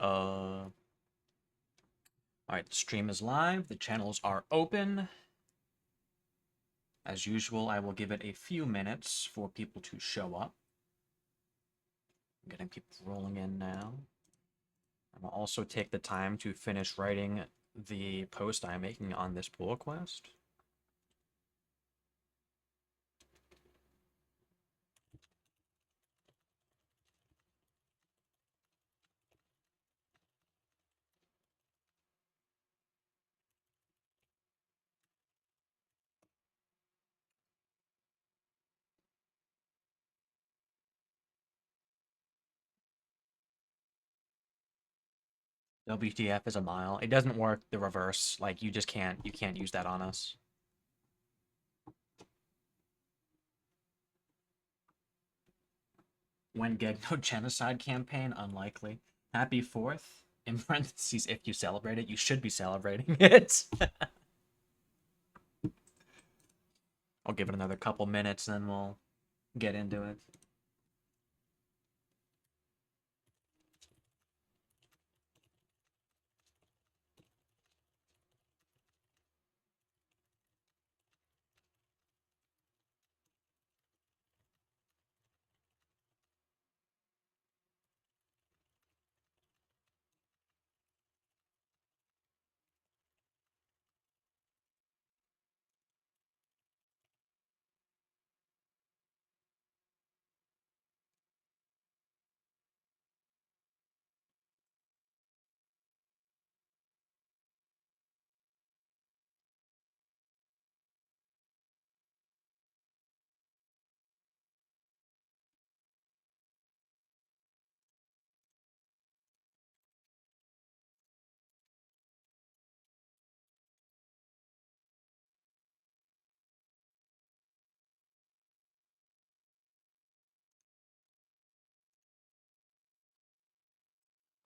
All right, the stream is live. The channels are open. As usual, I will give it a few minutes for people to show up. I'm getting people rolling in now. I will also take the time to finish writing the post I'm making on this pull request. WTF is a mile. It doesn't work the reverse. Like you can't use that on us. When Gegno genocide campaign? Unlikely. Happy 4th. In parentheses, if you celebrate it, you should be celebrating it. I'll give it another couple minutes, then we'll get into it.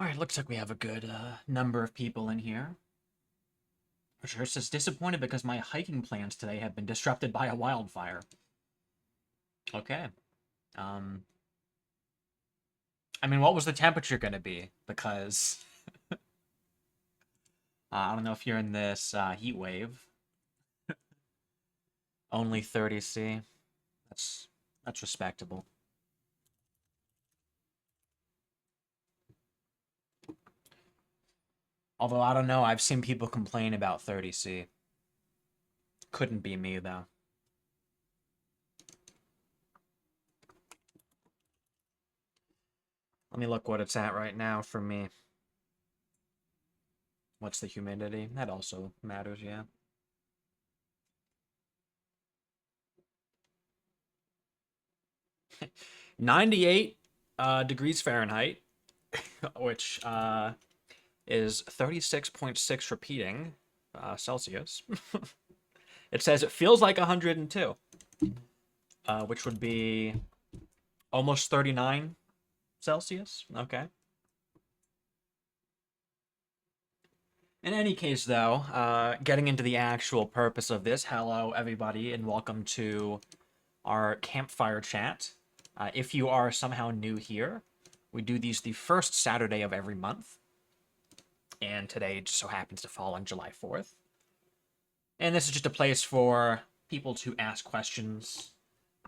All right, looks like we have a good number of people in here. Sure says disappointed because my hiking plans today have been disrupted by a wildfire. Okay. I mean, what was the temperature going to be? Because I don't know if you're in this heat wave. Only 30 C. That's respectable. Although I don't know, I've seen people complain about 30 C. Couldn't be me though. Let me look what it's at right now for me. What's the humidity? That also matters, yeah. 98 degrees Fahrenheit, which is 36.6 repeating Celsius. It says it feels like 102, which would be almost 39 Celsius. Okay. In any case, though, getting into the actual purpose of this, hello, everybody, and welcome to our Campfire chat. If you are somehow new here, we do these the first Saturday of every month, and today just so happens to fall on July 4th. And this is just a place for people to ask questions.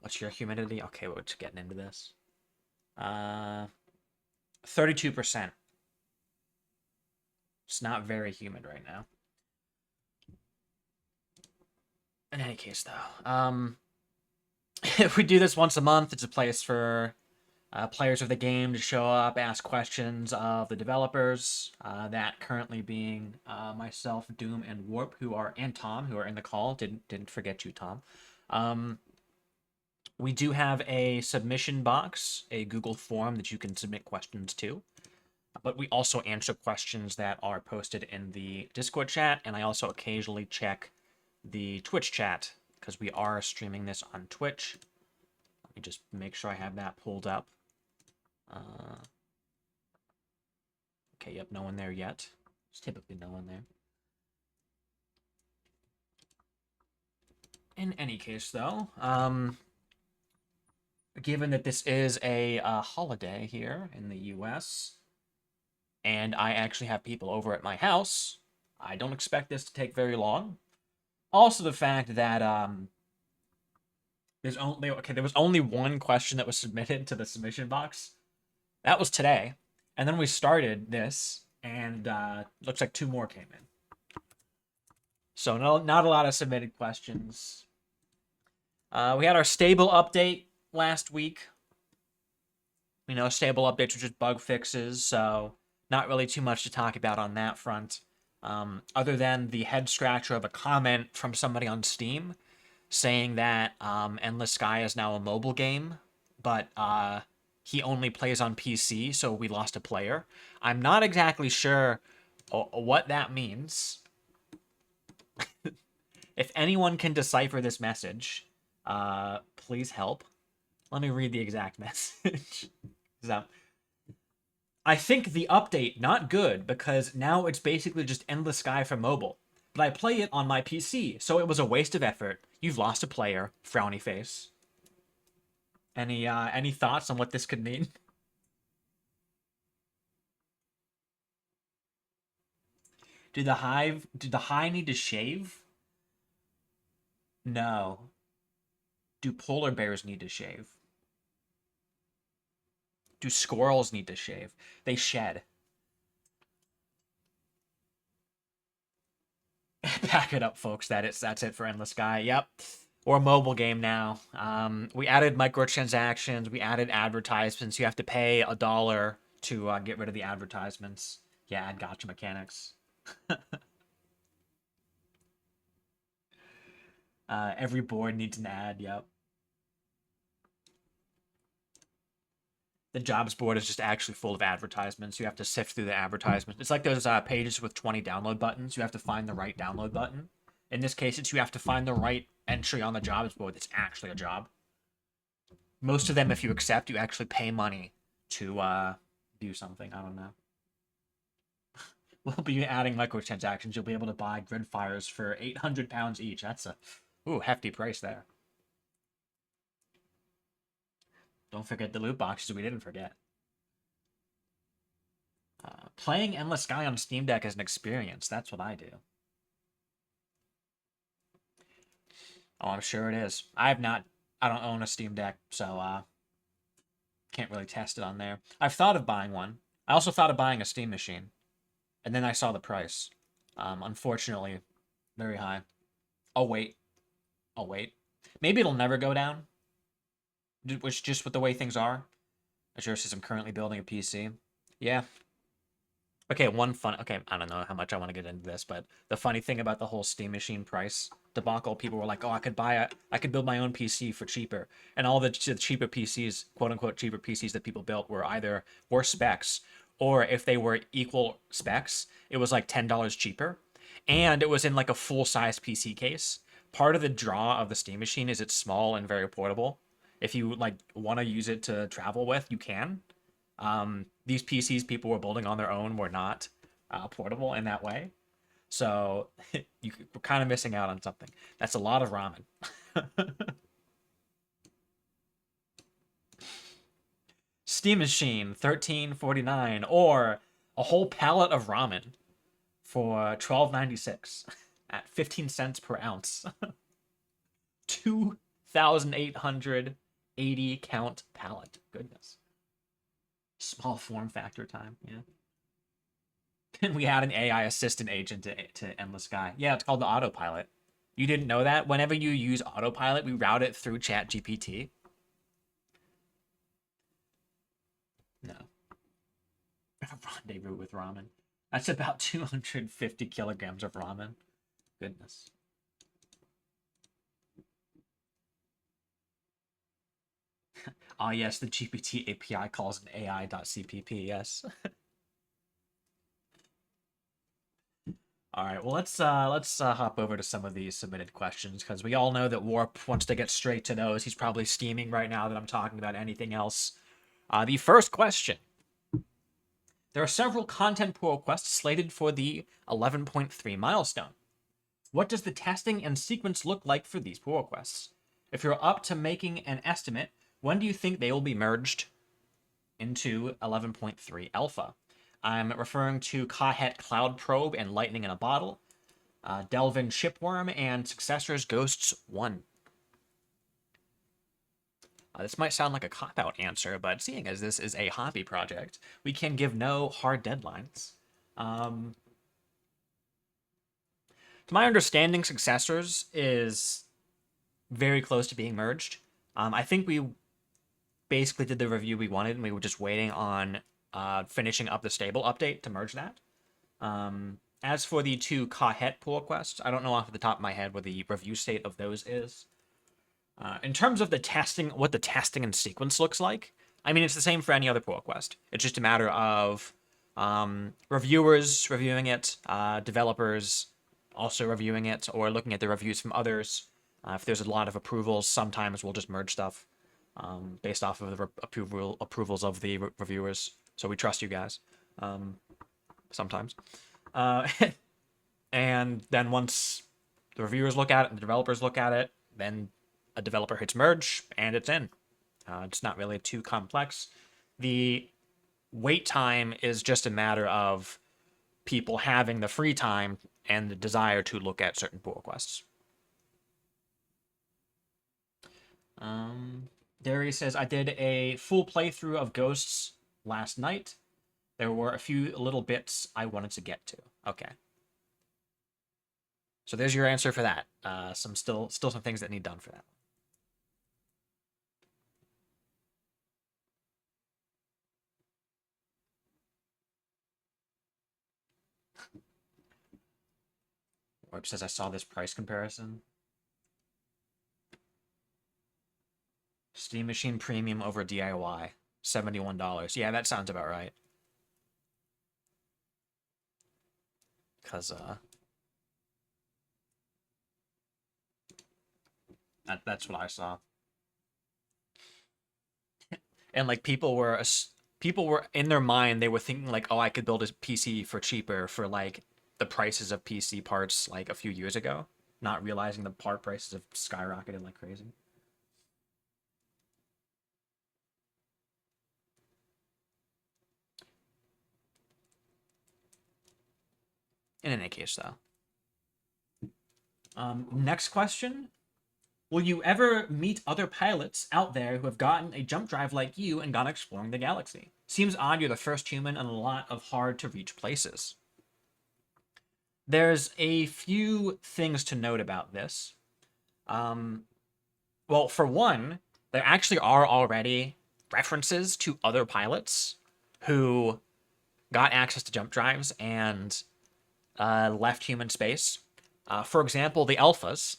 What's your humidity? Okay, we're just getting into this. 32%. It's not very humid right now. In any case, though, if we do this once a month, it's a place for players of the game to show up, ask questions of the developers. That currently being myself, Doom, and Warp, and Tom, who are in the call. Didn't forget you, Tom. We do have a submission box, a Google form that you can submit questions to. But we also answer questions that are posted in the Discord chat, and I also occasionally check the Twitch chat, because we are streaming this on Twitch. Let me just make sure I have that pulled up. Okay, yep, no one there yet. There's typically no one there. In any case, though, given that this is a holiday here in the US, and I actually have people over at my house, I don't expect this to take very long. Also, the fact that there was only one question that was submitted to the submission box. That was today, and then we started this, and looks like 2 more came in. So not a lot of submitted questions. We had our stable update last week. You know, stable updates were just bug fixes, so not really too much to talk about on that front. Other than the head scratcher of a comment from somebody on Steam saying that Endless Sky is now a mobile game, but he only plays on PC, so we lost a player. I'm not exactly sure what that means. If anyone can decipher this message, please help. Let me read the exact message. So, I think the update not good because now it's basically just Endless Sky for mobile. But I play it on my PC, so it was a waste of effort. You've lost a player. Frowny face. Any thoughts on what this could mean? Did the hive need to shave? No. Do polar bears need to shave? Do squirrels need to shave? They shed. Pack it up, folks. That's it for Endless Sky. Yep. Or a mobile game now. We added microtransactions. We added advertisements. You have to pay $1 to get rid of the advertisements. Yeah, add gotcha mechanics. Every board needs an ad. Yep. The jobs board is just actually full of advertisements. You have to sift through the advertisements. It's like those pages with 20 download buttons. You have to find the right download button. In this case, it's you have to find the right entry on the jobs board that's actually a job. Most of them, if you accept, you actually pay money to do something. I don't know. We'll be adding microtransactions. You'll be able to buy grid fires for £800 each. That's a hefty price there. Don't forget the loot boxes we didn't forget. Playing Endless Sky on Steam Deck is an experience. That's what I do. Oh, I'm sure it is. I don't own a Steam Deck, so can't really test it on there. I've thought of buying one. I also thought of buying a Steam machine. And then I saw the price. Unfortunately, very high. I'll wait. Maybe it'll never go down. Which, just with the way things are. Azure says I'm currently building a PC. Yeah. Okay, okay, I don't know how much I want to get into this, but the funny thing about the whole Steam machine price debacle, people were like, oh, I could build my own PC for cheaper. And all the cheaper PCs, quote unquote cheaper PCs that people built were either worse specs, or if they were equal specs, it was like $10 cheaper. And it was in like a full-size PC case. Part of the draw of the Steam machine is it's small and very portable. If you like want to use it to travel with, you can. These PCs people were building on their own were not portable in that way. So we're kind of missing out on something. That's a lot of ramen. Steam machine, $13.49, or a whole pallet of ramen for $12.96 at 15 cents per ounce. 2,880 count pallet. Goodness. Small form factor time, yeah. And we had an AI assistant agent to Endless Sky. Yeah, it's called the autopilot. You didn't know that? Whenever you use autopilot, we route it through ChatGPT. No. Rendezvous with ramen. That's about 250 kilograms of ramen. Goodness. Ah, yes, the GPT API calls an AI.cpp, yes. All right, well, let's hop over to some of these submitted questions, because we all know that Warp wants to get straight to those. He's probably steaming right now that I'm talking about anything else. The first question. There are several content pull requests slated for the 11.3 milestone. What does the testing and sequence look like for these pull requests? If you're up to making an estimate, when do you think they will be merged into 11.3 alpha? I'm referring to Kahet Cloud Probe and Lightning in a Bottle, Delvin Shipworm, and Successors Ghosts 1. This might sound like a cop-out answer, but seeing as this is a hobby project, we can give no hard deadlines. To my understanding, Successors is very close to being merged. I think we basically did the review we wanted, and we were just waiting on finishing up the stable update to merge that. As for the two Kahet pull quests, I don't know off the top of my head what the review state of those is. In terms of the testing, what the testing and sequence looks like, I mean, it's the same for any other pull quest. It's just a matter of reviewers reviewing it, developers also reviewing it, or looking at the reviews from others. If there's a lot of approvals, sometimes we'll just merge stuff based off of the approvals of the reviewers. So we trust you guys sometimes. And then once the reviewers look at it and the developers look at it, then a developer hits merge, and it's in. It's not really too complex. The wait time is just a matter of people having the free time and the desire to look at certain pull quests. Darius says, I did a full playthrough of Ghosts last night. There were a few little bits I wanted to get to. Okay. So there's your answer for that. Still some things that need done for that. Warp says, I saw this price comparison. Steam Machine Premium over DIY. $71. Yeah, that sounds about right. Because, that's what I saw. And, like, people were in their mind, they were thinking, like, oh, I could build a PC for cheaper for, like, the prices of PC parts, like, a few years ago. Not realizing the part prices have skyrocketed like crazy. In any case, though. Next question. Will you ever meet other pilots out there who have gotten a jump drive like you and gone exploring the galaxy? Seems odd you're the first human in a lot of hard-to-reach places. There's a few things to note about this. Well, for one, there actually are already references to other pilots who got access to jump drives and left human space. For example, the alphas.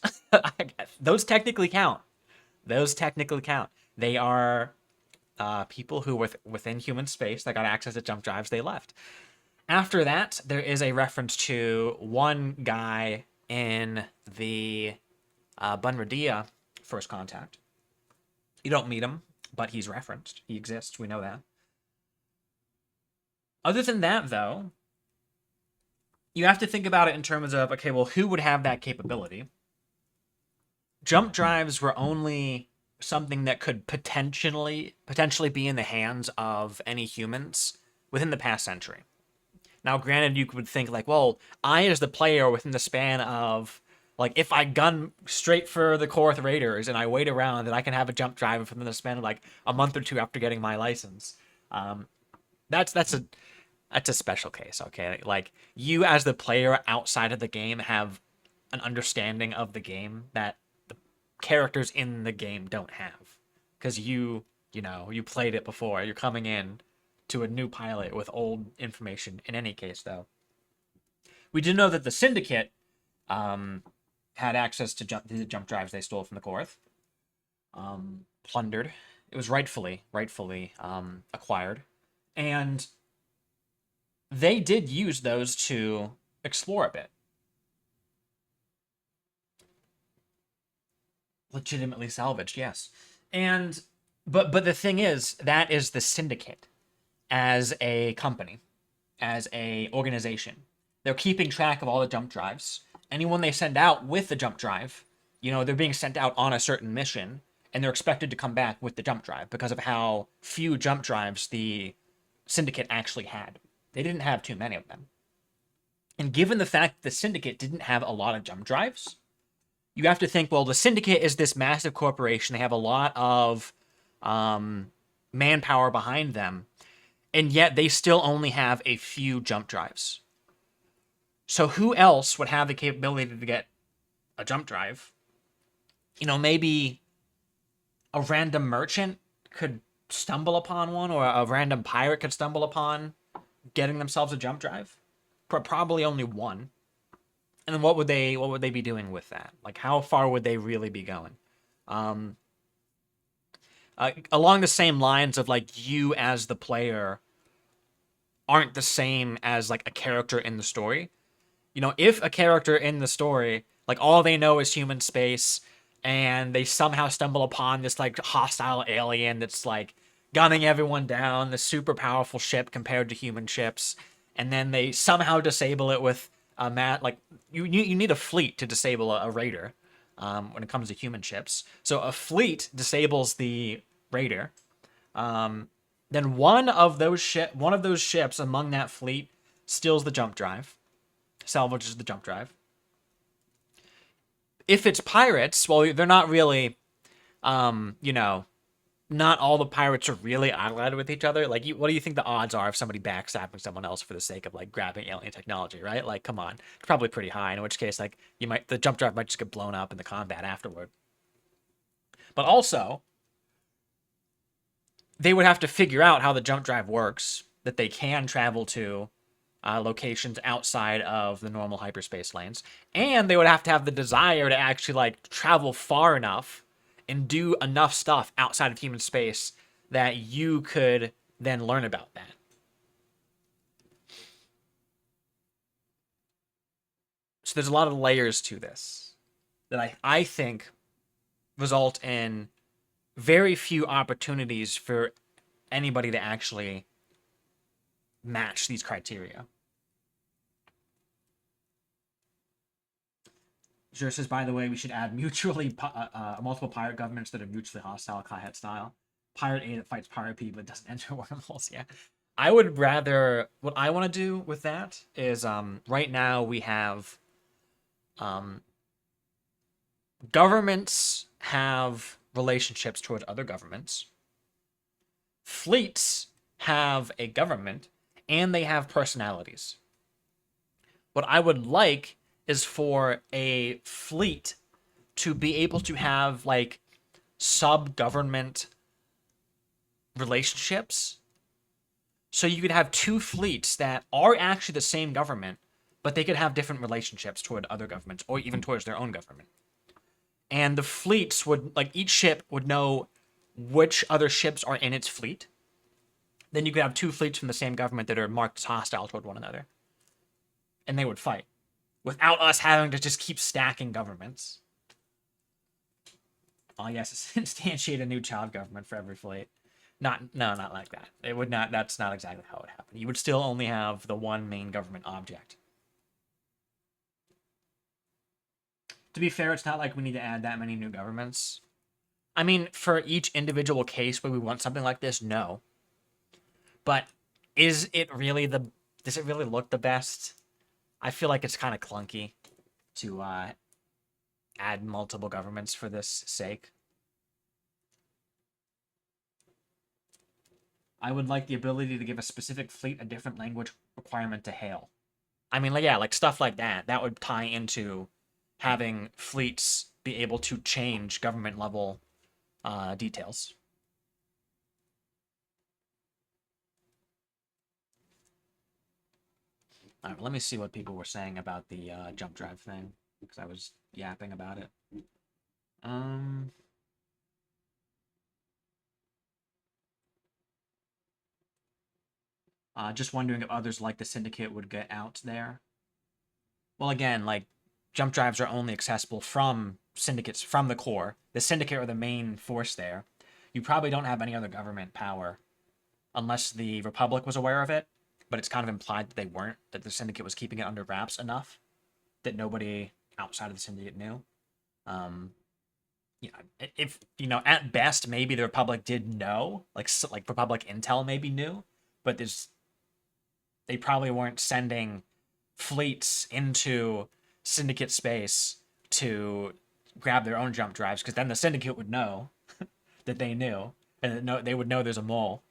Those technically count. They are people who were within human space that got access to jump drives, they left. After that, there is a reference to one guy in the Bunradia First Contact. You don't meet him, but he's referenced. He exists, we know that. Other than that, though, you have to think about it in terms of, okay, well, who would have that capability? Jump drives were only something that could potentially be in the hands of any humans within the past century. Now, granted, you would think, like, well, I, as the player, within the span of, like, if I gun straight for the Korth Raiders and I wait around, then I can have a jump drive within the span of, like, a month or two after getting my license. That's a special case, okay? Like, you, as the player outside of the game, have an understanding of the game that the characters in the game don't have. Because you played it before. You're coming in to a new pilot with old information. In any case, though, we do know that the Syndicate had access to the jump drives they stole from the Korth. Plundered. It was rightfully acquired. And they did use those to explore a bit. Legitimately salvaged, yes. And but the thing is, that is the Syndicate as a company, as a organization. They're keeping track of all the jump drives. Anyone they send out with the jump drive, they're being sent out on a certain mission, and they're expected to come back with the jump drive because of how few jump drives the Syndicate actually had. They didn't have too many of them. And given the fact that the Syndicate didn't have a lot of jump drives, you have to think, well, the Syndicate is this massive corporation. They have a lot of manpower behind them, and yet they still only have a few jump drives. So who else would have the capability to get a jump drive? Maybe a random merchant could stumble upon one, or a random pirate could stumble upon getting themselves a jump drive. Probably only one. And then what would they be doing with that? Like, how far would they really be going? Along the same lines of, like, you as the player aren't the same as, like, a character in the story. If a character in the story, like, all they know is human space, and they somehow stumble upon this, like, hostile alien that's, like, gunning everyone down, this super powerful ship compared to human ships, and then they somehow disable it with a you need a fleet to disable a raider when it comes to human ships. So a fleet disables the raider. Then one of those ships among that fleet steals the jump drive, salvages the jump drive. If it's pirates, well, they're not really, not all the pirates are really allied with each other. Like, what do you think the odds are of somebody backstabbing someone else for the sake of, like, grabbing alien technology, right? Like, come on. It's probably pretty high, in which case, like, the jump drive might just get blown up in the combat afterward. But also, they would have to figure out how the jump drive works, that they can travel to locations outside of the normal hyperspace lanes. And they would have to have the desire to actually, like, travel far enough and do enough stuff outside of human space that you could then learn about that. So there's a lot of layers to this that I think result in very few opportunities for anybody to actually match these criteria. Jure says, by the way, we should add multiple pirate governments that are mutually hostile, Kai style. Pirate A that fights Pirate B but doesn't enter wormholes. Yeah. I would rather, what I want to do with that is, right now we have, governments have relationships towards other governments. Fleets have a government, and they have personalities. What I would like is for a fleet to be able to have, like, sub-government relationships. So you could have two fleets that are actually the same government, but they could have different relationships toward other governments, or even towards their own government. And the fleets would, like, each ship would know which other ships are in its fleet. Then you could have two fleets from the same government that are marked as hostile toward one another. And they would fight, without us having to just keep stacking governments. Oh, yes, instantiate a new child government for every fleet. Not like that. It would not, that's not exactly how it would happen. You would still only have the one main government object. To be fair, it's not like we need to add that many new governments. I mean, for each individual case where we want something like this, no. But does it really look the best? I feel like it's kind of clunky to add multiple governments for this sake. I would like the ability to give a specific fleet a different language requirement to hail. I mean, like stuff like that. That would tie into having fleets be able to change government level details. All right, let me see what people were saying about the jump drive thing, because I was yapping about it. Just wondering if others like the Syndicate would get out there. Well, again, like, jump drives are only accessible from syndicates, from the core. The Syndicate are the main force there. You probably don't have any other government power, unless the Republic was aware of it, but it's kind of implied that they weren't, that the Syndicate was keeping it under wraps enough that nobody outside of the Syndicate knew. If, at best, maybe the Republic did know, like Republic Intel maybe knew, but they probably weren't sending fleets into Syndicate space to grab their own jump drives, because then the Syndicate would know that they knew, and they would know there's a mole.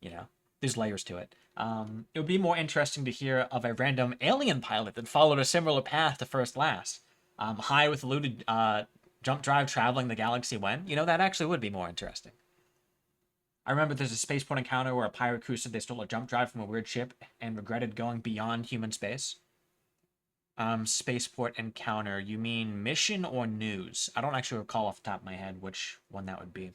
You know, there's layers to it. It would be more interesting to hear of a random alien pilot that followed a similar path to First Last. High with looted jump drive traveling the galaxy when? You know, that actually would be more interesting. I remember there's a spaceport encounter where a pirate crew said they stole a jump drive from a weird ship and regretted going beyond human space. Spaceport encounter. You mean mission or news? I don't actually recall off the top of my head which one that would be.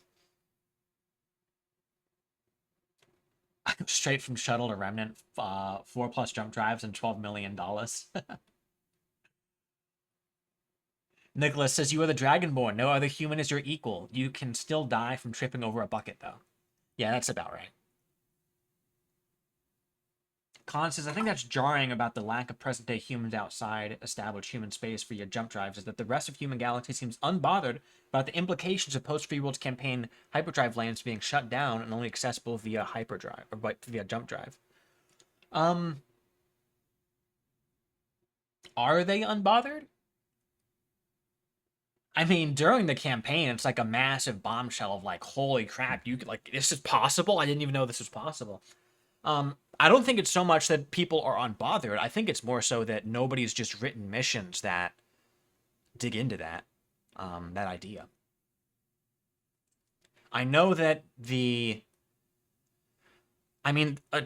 Straight from shuttle to remnant, 4+ jump drives and $12 million. Nicholas says, you are the Dragonborn. No other human is your equal. You can still die from tripping over a bucket, though. Yeah, that's about right. Khan says, I think that's jarring about the lack of present-day humans outside established human space for your jump drives, is that the rest of human galaxy seems unbothered about the implications of post-Free Worlds campaign hyperdrive lanes being shut down and only accessible via hyperdrive, or via jump drive. Are they unbothered? I mean, during the campaign, it's like a massive bombshell of like, holy crap, you could, like, this is possible? I didn't even know this was possible. I don't think it's so much that people are unbothered. I think it's more so that nobody's just written missions that dig into that, that idea. I know that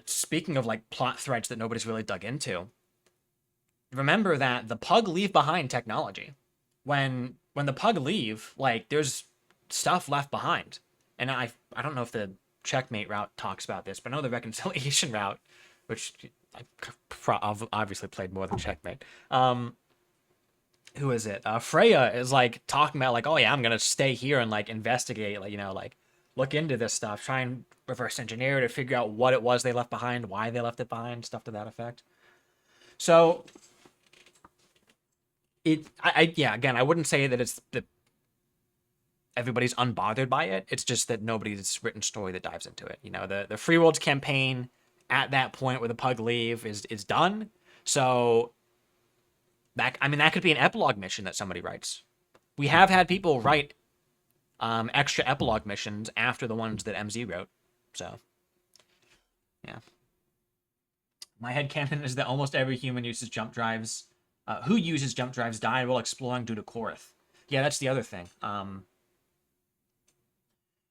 speaking of like plot threads that nobody's really dug into, remember that the Pug leave behind technology. When the Pug leave, like, there's stuff left behind. And I don't know if the checkmate route talks about this, but I know the reconciliation route, which I've obviously played more than checkmate. Who is it? Freya is like talking about like, oh yeah, I'm gonna stay here and like investigate, like, you know, like look into this stuff, try and reverse engineer to figure out what it was they left behind, why they left it behind, stuff to that effect. So again, I wouldn't say that it's that everybody's unbothered by it. It's just that nobody's written story that dives into it. You know, the Free Worlds campaign at that point where the Pug leave is done. So that could be an epilogue mission that somebody writes. We have had people write extra epilogue missions after the ones that MZ wrote. So yeah. My headcanon is that almost every human uses jump drives. Who uses jump drives died while exploring due to Korth. Yeah, that's the other thing.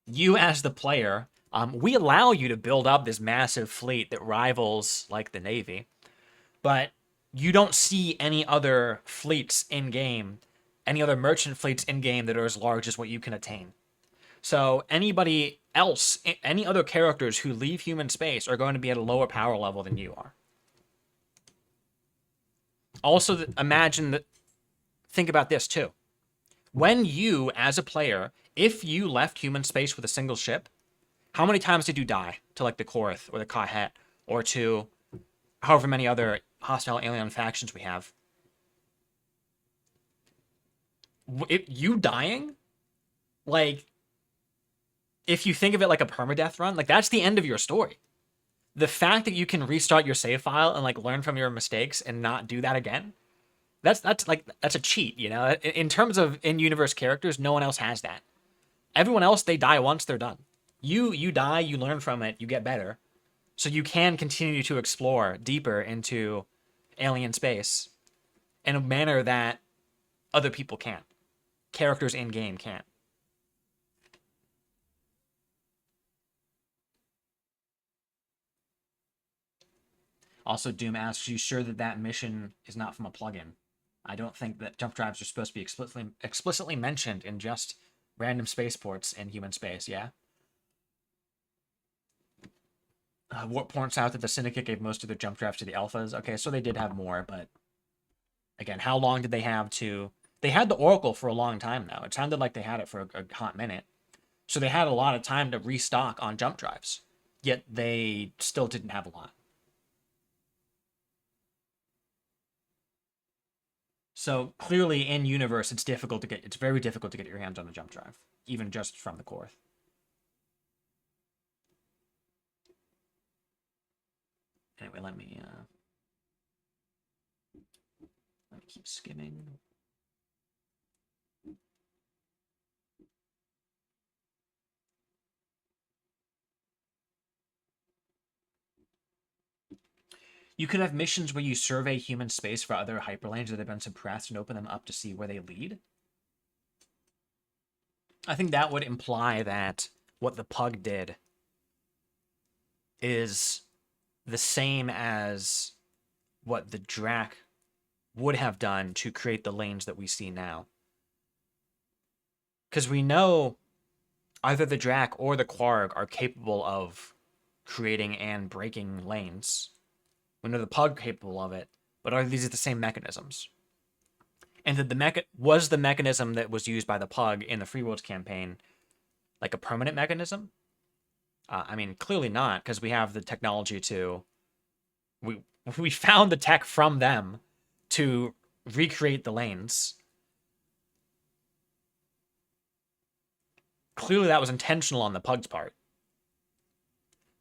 You as the player, we allow you to build up this massive fleet that rivals like the Navy, but you don't see any other fleets in game, any other merchant fleets in game that are as large as what you can attain. So anybody else, any other characters who leave human space are going to be at a lower power level than you are. Also, think about this too. When you, as a player, if you left human space with a single ship, how many times did you die to like the Korth or the Kahet or to however many other hostile alien factions we have? You dying, like, if you think of it like a permadeath run, like that's the end of your story. The fact that you can restart your save file and like learn from your mistakes and not do that again, that's a cheat, you know? In terms of in-universe characters, no one else has that. Everyone else, they die once, they're done. You die, you learn from it, you get better. So you can continue to explore deeper into alien space in a manner that other people can't. Characters in-game can't. Also, Doom asks, you sure that mission is not from a plugin? I don't think that jump drives are supposed to be explicitly mentioned in just random spaceports in human space, yeah? Warp points out that the Syndicate gave most of their jump drives to the Alphas. Okay, so they did have more, but again, how long did they have to... They had the Oracle for a long time now. It sounded like they had it for a hot minute. So they had a lot of time to restock on jump drives, yet they still didn't have a lot. So clearly in universe, it's very difficult to get your hands on the jump drive, even just from the Korth. Anyway, let me keep skimming. You could have missions where you survey human space for other hyperlanes that have been suppressed and open them up to see where they lead. I think that would imply that what the Pug did is the same as what the Drac would have done to create the lanes that we see now. Because we know either the Drac or the Quarg are capable of creating and breaking lanes. We know the Pug capable of it, but are these the same mechanisms? And did was the mechanism that was used by the Pug in the Free Worlds campaign like a permanent mechanism? I mean, clearly not, because we have the technology to... We found the tech from them to recreate the lanes. Clearly that was intentional on the Pug's part.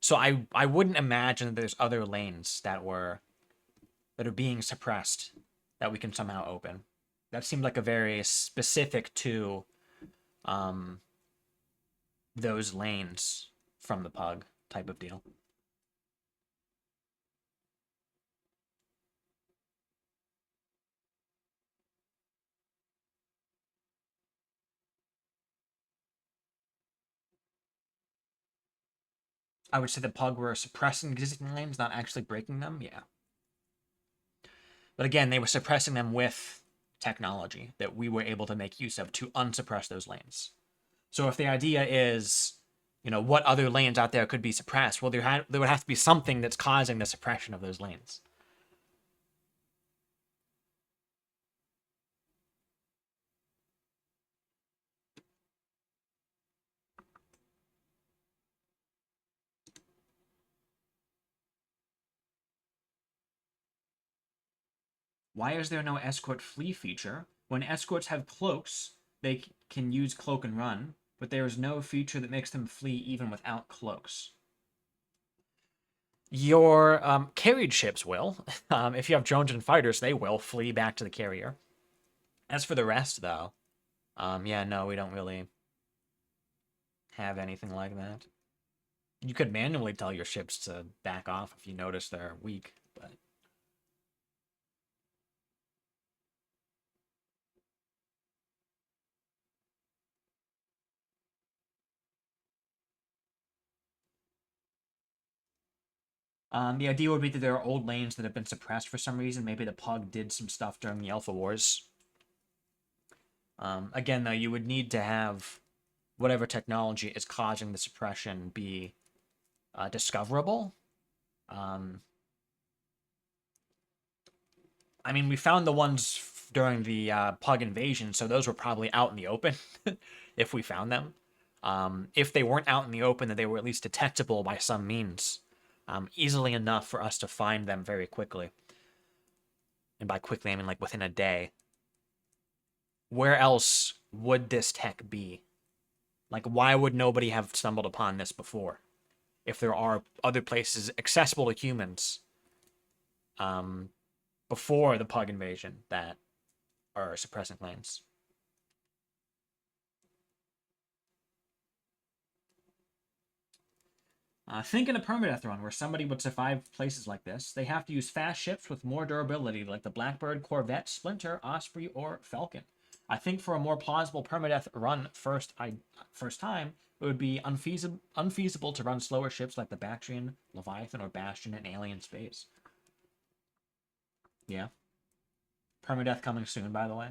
So I wouldn't imagine that there's other lanes that are being suppressed that we can somehow open. That seemed like a very specific to those lanes from the Pug type of deal. I would say the Pug were suppressing existing lanes, not actually breaking them. Yeah. But again, they were suppressing them with technology that we were able to make use of to unsuppress those lanes. So if the idea is, what other lanes out there could be suppressed, well, there would have to be something that's causing the suppression of those lanes. Why is there no escort flee feature? When escorts have cloaks, they can use cloak and run, but there is no feature that makes them flee even without cloaks. Your carried ships will. If you have drones and fighters, they will flee back to the carrier. As for the rest, though, yeah, no, we don't really have anything like that. You could manually tell your ships to back off if you notice they're weak, but... The idea would be that there are old lanes that have been suppressed for some reason. Maybe the Pug did some stuff during the Alpha Wars. Again, though, you would need to have whatever technology is causing the suppression be discoverable. I mean, we found the ones during the Pug invasion, so those were probably out in the open if we found them. If they weren't out in the open, then they were at least detectable by some means. Easily enough for us to find them very quickly. And by quickly, I mean like within a day. Where else would this tech be? Like, why would nobody have stumbled upon this before? If there are other places accessible to humans before the Pug invasion that are suppressing lanes. Think in a permadeath run where somebody would survive places like this. They have to use fast ships with more durability, like the Blackbird, Corvette, Splinter, Osprey, or Falcon. I think for a more plausible permadeath run first time, it would be unfeasible to run slower ships like the Bactrian, Leviathan, or Bastion in alien space. Yeah. Permadeath coming soon, by the way.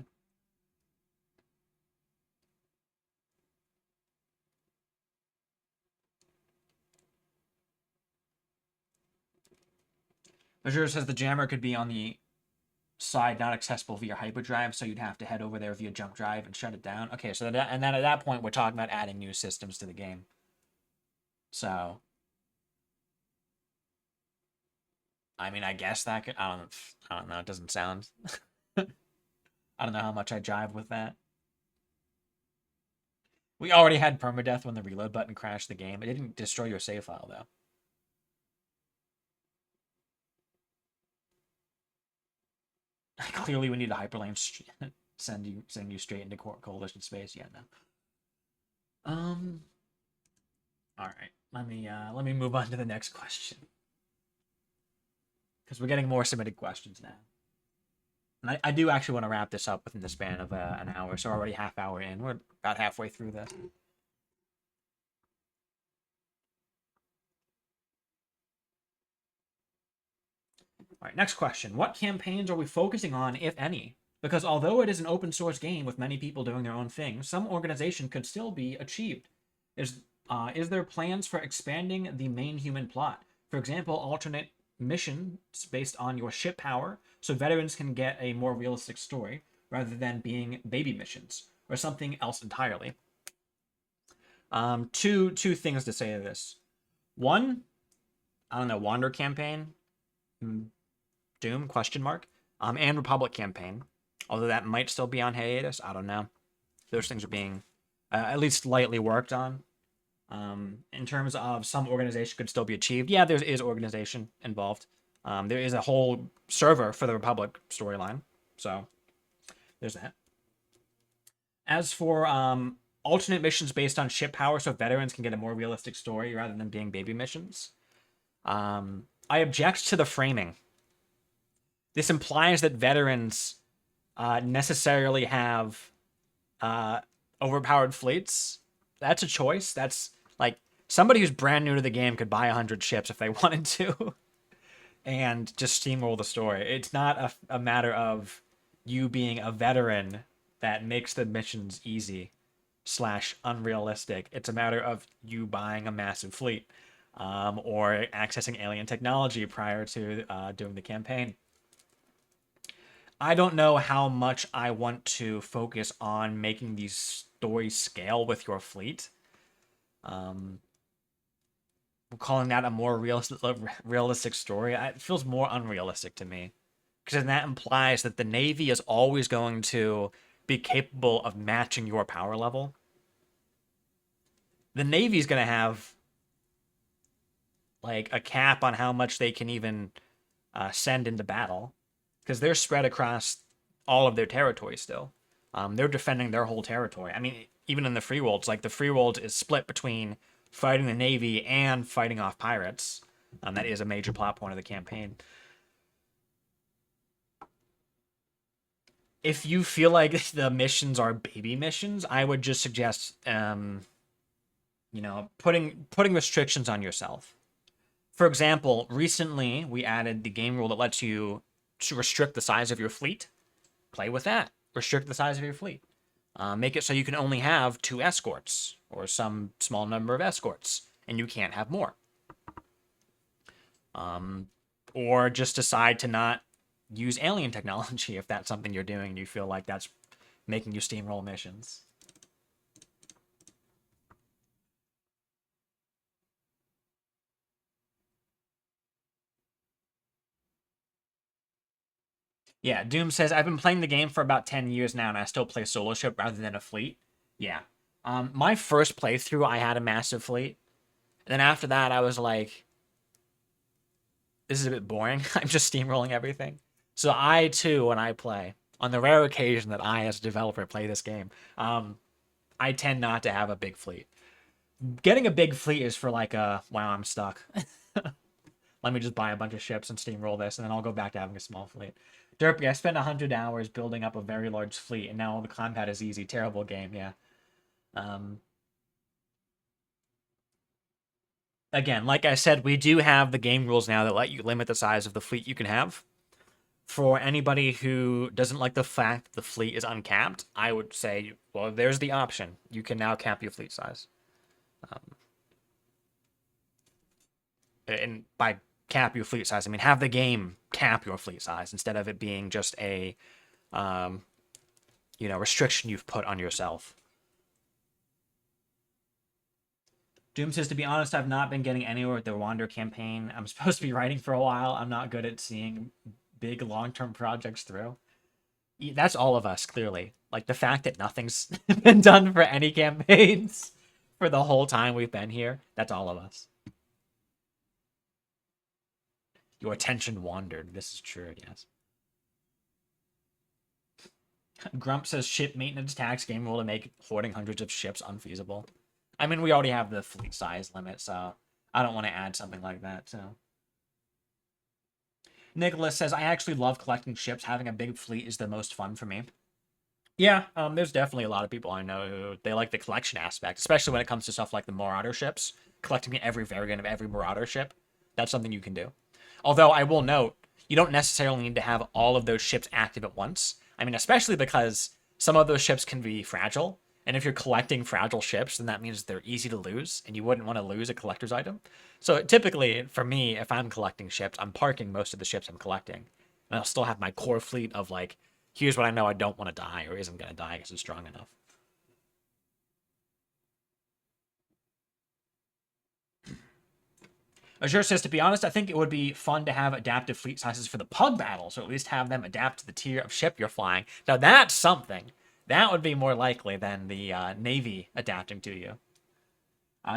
Azure says the jammer could be on the side not accessible via hyperdrive, so you'd have to head over there via jump drive and shut it down. Okay, so then at that point, we're talking about adding new systems to the game. So, I mean, I guess that could... I don't know. It doesn't sound... I don't know how much I jive with that. We already had permadeath when the reload button crashed the game. It didn't destroy your save file, though. Clearly, we need a hyperlane send you straight into coalition space. Yeah, no. All right. Let me move on to the next question because we're getting more submitted questions now. And I do actually want to wrap this up within the span of an hour. So we're already half hour in. We're about halfway through this. All right, next question. What campaigns are we focusing on, if any? Because although it is an open source game with many people doing their own thing, some organization could still be achieved. Is there plans for expanding the main human plot? For example, alternate missions based on your ship power, so veterans can get a more realistic story rather than being baby missions, or something else entirely. Two things to say to this. One, I don't know, Wander campaign, Doom ? And Republic campaign. Although that might still be on hiatus, I don't know. Those things are being at least lightly worked on. In terms of some organization could still be achieved, yeah, there is organization involved. There is a whole server for the Republic storyline, so there's that. As for alternate missions based on ship power, so veterans can get a more realistic story rather than being baby missions, I object to the framing. This implies that veterans necessarily have overpowered fleets. That's a choice. That's like somebody who's brand new to the game could buy 100 ships if they wanted to and just steamroll the story. It's not a matter of you being a veteran that makes the missions easy / unrealistic. It's a matter of you buying a massive fleet or accessing alien technology prior to doing the campaign. I don't know how much I want to focus on making these stories scale with your fleet. Calling that a more realistic story, it feels more unrealistic to me. Because then that implies that the Navy is always going to be capable of matching your power level. The Navy is going to have like a cap on how much they can even send into battle. Because they're spread across all of their territory still. They're defending their whole territory. I mean, even in the free worlds, like the free world is split between fighting the Navy and fighting off pirates. That is a major plot point of the campaign. If you feel like the missions are baby missions, I would just suggest, putting restrictions on yourself. For example, recently we added the game rule that lets you to restrict the size of your fleet. Play with that. Restrict the size of your fleet. Make it so you can only have 2 escorts or some small number of escorts, and you can't have more. Or just decide to not use alien technology if that's something you're doing and you feel like that's making you steamroll missions. Yeah, Doom says, I've been playing the game for about 10 years now, and I still play solo ship rather than a fleet. Yeah. My first playthrough, I had a massive fleet. And then after that, I was like, this is a bit boring. I'm just steamrolling everything. So I, too, when I play, on the rare occasion that I, as a developer, play this game, I tend not to have a big fleet. Getting a big fleet is for like wow, I'm stuck. Let me just buy a bunch of ships and steamroll this, and then I'll go back to having a small fleet. Derpy, I spent 100 hours building up a very large fleet, and now all the combat is easy. Terrible game, yeah. Again, like I said, we do have the game rules now that let you limit the size of the fleet you can have. For anybody who doesn't like the fact the fleet is uncapped, I would say, well, there's the option. You can now cap your fleet size. And by cap your fleet size, I mean have the game cap your fleet size instead of it being just a restriction you've put on yourself. Doom says, to be honest, I've not been getting anywhere with the Wander campaign. I'm supposed to be writing for a while. I'm not good at seeing big long-term projects through. That's all of us, clearly. Like the fact that nothing's been done for any campaigns for the whole time we've been here, that's all of us. Your attention wandered. This is true, yes. Grump says ship maintenance tax game rule to make hoarding hundreds of ships unfeasible. I mean, we already have the fleet size limit, so I don't want to add something like that. So Nicholas says, I actually love collecting ships. Having a big fleet is the most fun for me. Yeah, there's definitely a lot of people I know who they like the collection aspect, especially when it comes to stuff like the Marauder ships. Collecting every variant of every Marauder ship, that's something you can do. Although I will note, you don't necessarily need to have all of those ships active at once. I mean, especially because some of those ships can be fragile, and if you're collecting fragile ships, then that means they're easy to lose, and you wouldn't want to lose a collector's item. So typically, for me, if I'm collecting ships, I'm parking most of the ships I'm collecting, and I'll still have my core fleet of like, here's what I know I don't want to die or isn't going to die because it's strong enough. Azure says, to be honest, I think it would be fun to have adaptive fleet sizes for the pug battles, or at least have them adapt to the tier of ship you're flying. Now that's something. That would be more likely than the Navy adapting to you.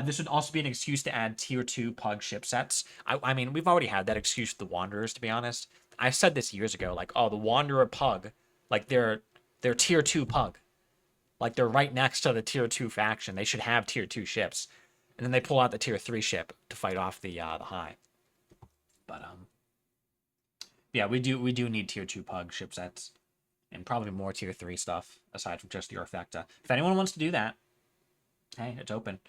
This would also be an excuse to add tier 2 pug ship sets. I mean, we've already had that excuse with the Wanderers, to be honest. I said this years ago, like, oh, the Wanderer pug, like, they're tier 2 pug. Like, they're right next to the tier 2 faction. They should have tier 2 ships. And then they pull out the tier 3 ship to fight off the high. But yeah, we do need tier 2 pug ship sets. And probably more tier 3 stuff, aside from just the Orfecta. If anyone wants to do that, hey, it's open.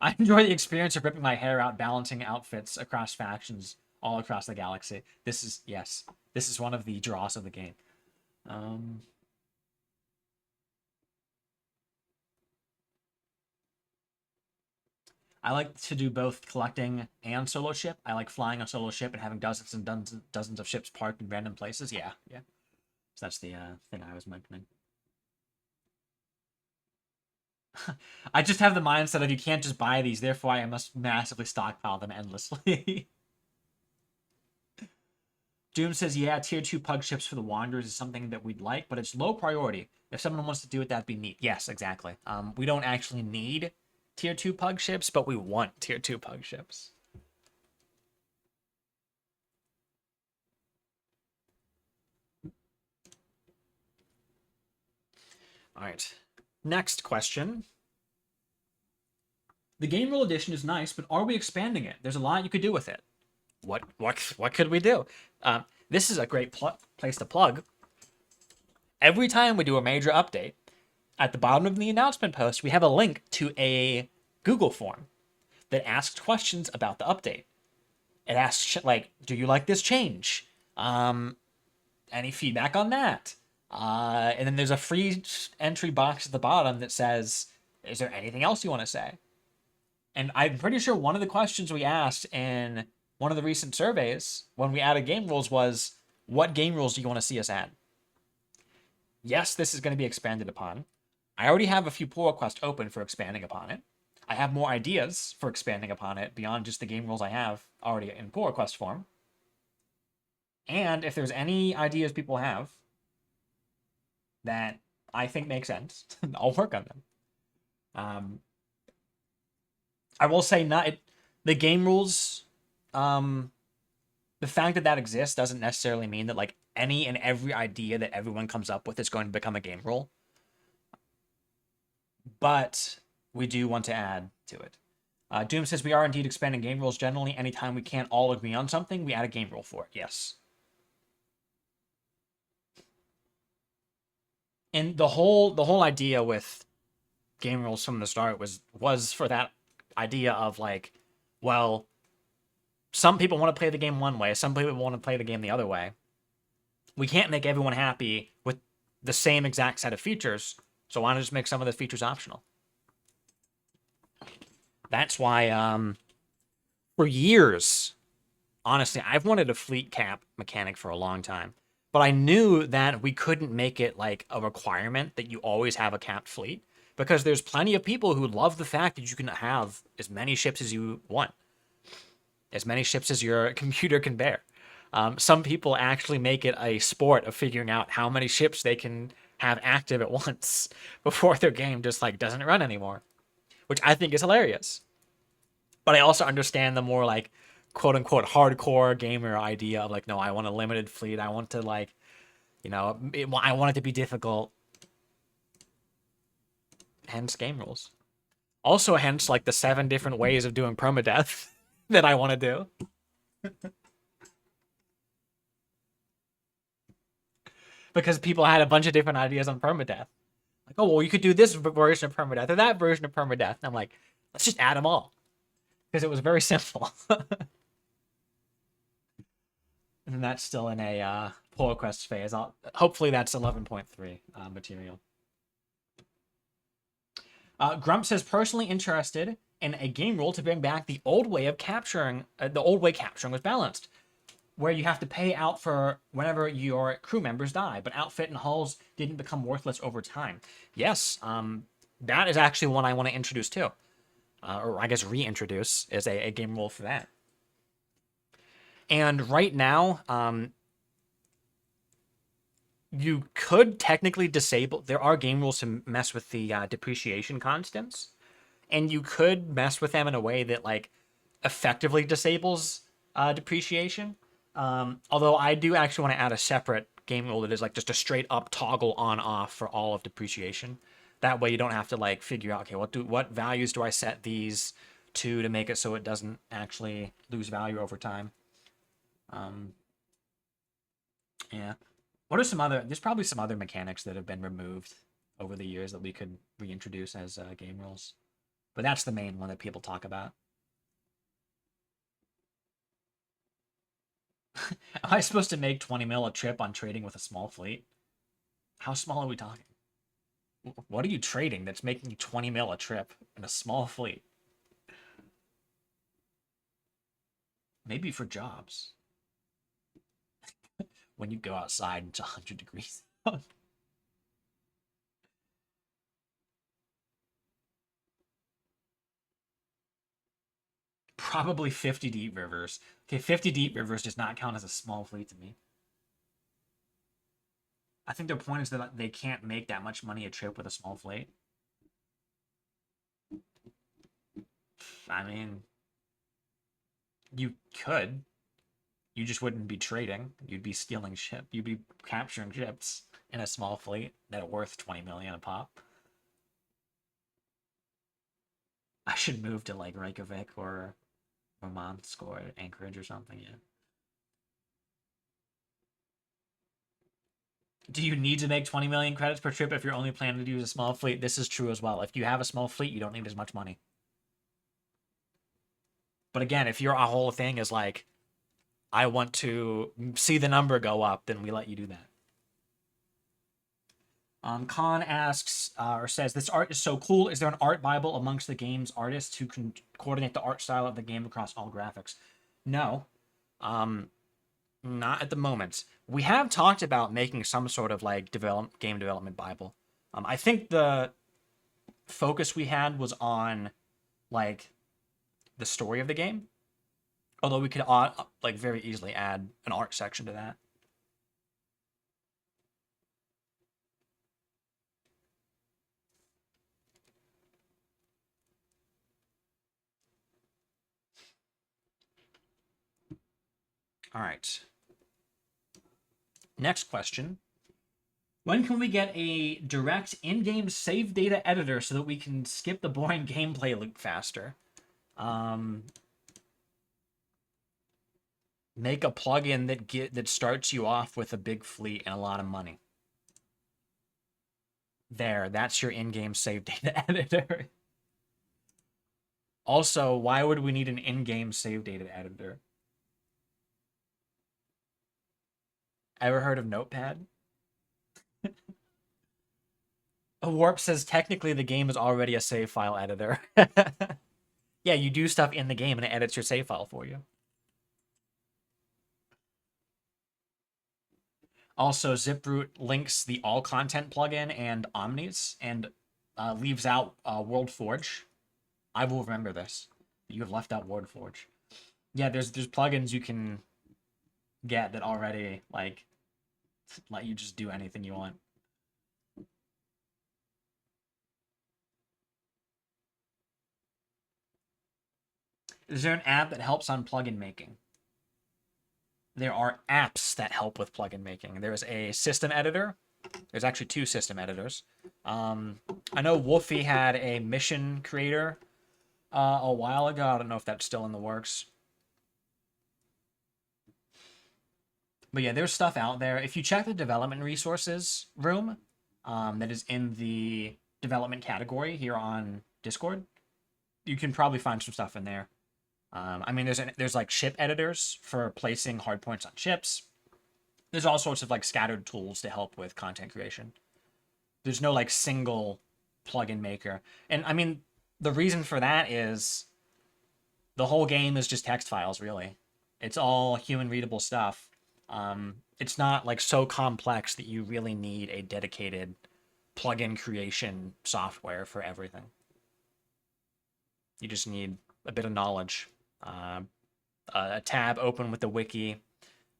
I enjoy the experience of ripping my hair out, balancing outfits across factions all across the galaxy. This is one of the draws of the game. I like to do both collecting and solo ship. I like flying a solo ship and having dozens and dozens of ships parked in random places. Yeah. So that's the thing I was mentioning. I just have the mindset of you can't just buy these, therefore I must massively stockpile them endlessly. Doom says, yeah, tier 2 pug ships for the Wanderers is something that we'd like, but it's low priority. If someone wants to do it, that'd be neat. Yes, exactly. We don't actually need tier 2 pug ships, but we want tier 2 pug ships. All right. Next question. The game rule edition is nice, but are we expanding it? There's a lot you could do with it. What could we do? This is a great place to plug. Every time we do a major update, at the bottom of the announcement post, we have a link to a Google form that asks questions about the update. It asks, like, do you like this change? Any feedback on that? And then there's a free entry box at the bottom that says, is there anything else you want to say? And I'm pretty sure one of the questions we asked in one of the recent surveys when we added game rules was, what game rules do you want to see us add? Yes, this is going to be expanded upon. I already have a few pull requests open for expanding upon it. I have more ideas for expanding upon it beyond just the game rules I have already in pull request form. And if there's any ideas people have that I think make sense, I'll work on them. I will say the game rules, the fact that exists doesn't necessarily mean that like any and every idea that everyone comes up with is going to become a game rule. But we do want to add to it. Doom says we are indeed expanding game rules generally. Anytime we can't all agree on something, we add a game rule for it. Yes. And the whole idea with game rules from the start was for that idea of like, well, some people want to play the game one way, some people want to play the game the other way. We can't make everyone happy with the same exact set of features, so why not just make some of the features optional? That's why, for years, honestly, I've wanted a fleet cap mechanic for a long time, but I knew that we couldn't make it like a requirement that you always have a capped fleet, because there's plenty of people who love the fact that you can have as many ships as you want, as many ships as your computer can bear. Some people actually make it a sport of figuring out how many ships they can have active at once before their game just like doesn't run anymore, which I think is hilarious. But I also understand the more like quote unquote hardcore gamer idea of like, no, I want a limited fleet. I want to like, I want it to be difficult. hence game rules. Also, hence like the 7 different ways of doing permadeath that I want to do. Because people had a bunch of different ideas on permadeath. Like, oh, well, you could do this version of permadeath or that version of permadeath. And I'm like, let's just add them all. Because it was very simple. And that's still in a pull request phase. Hopefully that's 11.3 material. Grump says, personally interested in a game rule to bring back the old way of capturing. The old way capturing was balanced, where you have to pay out for whenever your crew members die, but outfit and hulls didn't become worthless over time. Yes, that is actually one I want to introduce too. Or I guess reintroduce as a game rule for that. And right now, you could technically disable... There are game rules to mess with the depreciation constants. And you could mess with them in a way that, like, effectively disables depreciation. Although I do actually want to add a separate game rule that is, like, just a straight-up toggle on-off for all of depreciation. That way you don't have to, like, figure out, okay, what values do I set these to make it so it doesn't actually lose value over time. Yeah. What are some other... There's probably some other mechanics that have been removed over the years that we could reintroduce as game rules. But that's the main one that people talk about. Am I supposed to make 20 mil a trip on trading with a small fleet? How small are we talking? What are you trading that's making you 20 mil a trip in a small fleet? Maybe for jobs. When you go outside and it's 100 degrees. Probably 50 deep rivers. Okay, 50 deep rivers does not count as a small fleet to me. I think their point is that they can't make that much money a trip with a small fleet. I mean, you could. You just wouldn't be trading. You'd be stealing ship. You'd be capturing ships in a small fleet that are worth 20 million a pop. I should move to like Reykjavik or Murmansk or Anchorage or something, yeah. Do you need to make 20 million credits per trip if you're only planning to use a small fleet? This is true as well. If you have a small fleet, you don't need as much money. But again, if your whole thing is like, I want to see the number go up, then we let you do that. Khan asks, or says, this art is so cool. Is there an art Bible amongst the game's artists who can coordinate the art style of the game across all graphics? No. Not at the moment. We have talked about making some sort of like game development Bible. I think the focus we had was on like the story of the game. Although we could like very easily add an art section to that. All right. Next question. When can we get a direct in-game save data editor so that we can skip the boring gameplay loop faster? Make a plugin that starts you off with a big fleet and a lot of money. There, that's your in-game save data editor. Also, why would we need an in-game save data editor? Ever heard of Notepad? A Warp says technically the game is already a save file editor. Yeah, you do stuff in the game and it edits your save file for you. Also, ZipRoot links the all content plugin and Omnis and leaves out WorldForge. I will remember this. You have left out WorldForge. Yeah, there's plugins you can get that already like let you just do anything you want. Is there an app that helps on plugin making? There are apps that help with plugin making. There's a system editor There's actually 2 system editors. I know Wolfie had a mission creator a while ago. I don't know if that's still in the works. But yeah, there's stuff out there. If you check the development resources room, that is in the development category here on Discord, you can probably find some stuff in there. I mean, there's like ship editors for placing hardpoints on ships. There's all sorts of like scattered tools to help with content creation. There's no like single plugin maker, and I mean the reason for that is the whole game is just text files. Really, it's all human readable stuff. It's not like so complex that you really need a dedicated plugin creation software for everything. You just need a bit of knowledge, a tab open with the wiki,